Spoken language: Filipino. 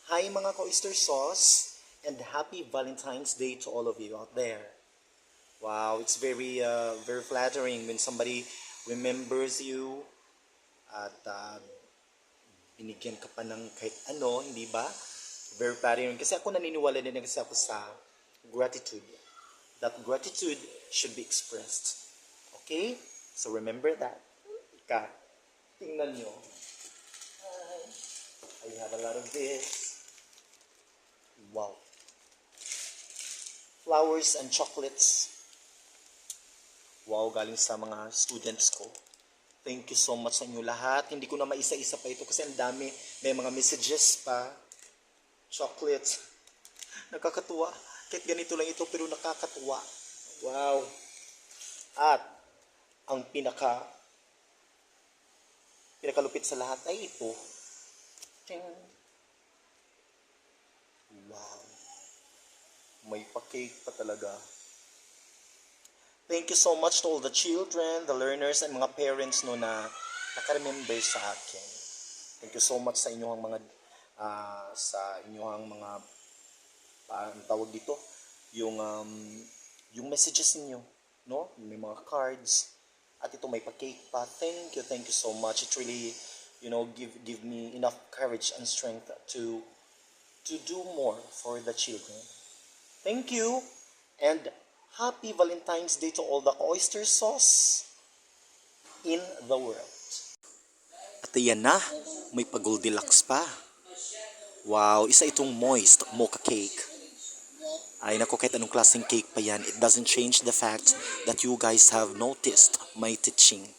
Hi mga ka-oyster sauce, and happy Valentine's Day to all of you out there. Wow, it's very flattering when somebody remembers you at binigyan ka pa ng kahit ano, hindi ba? Very flattering. Kasi ako naniniwala din kasi ako sa gratitude. That gratitude should be expressed. Okay? So remember that. Ika, tingnan nyo. I have a lot of this. Wow. Flowers and chocolates. Wow, galing sa mga students ko. Thank you so much sa inyo lahat. Hindi ko na maisa-isa pa ito kasi ang dami. May mga messages pa. Chocolates. Nakakatuwa. Kahit ganito lang ito pero nakakatuwa. Wow. At ang pinakalupit sa lahat ay ito. Ting. Wow. May pa-cake pa talaga. Thank you so much to all the children, the learners, and mga parents no na nakaremember sa akin. Thank you so much sa inyong mga ang tawag dito, yung messages niyo, no? May mga cards at ito may pa-cake pa. Thank you so much. It really, give me enough courage and strength to do more for the children. Thank you, and happy Valentine's Day to all the oyster sauce in the world. At ayan na, may pa-Goldilocks pa. Wow, isa itong moist mocha cake. Ay nako, kahit anong klaseng cake pa yan, it doesn't change the fact that you guys have noticed my teaching.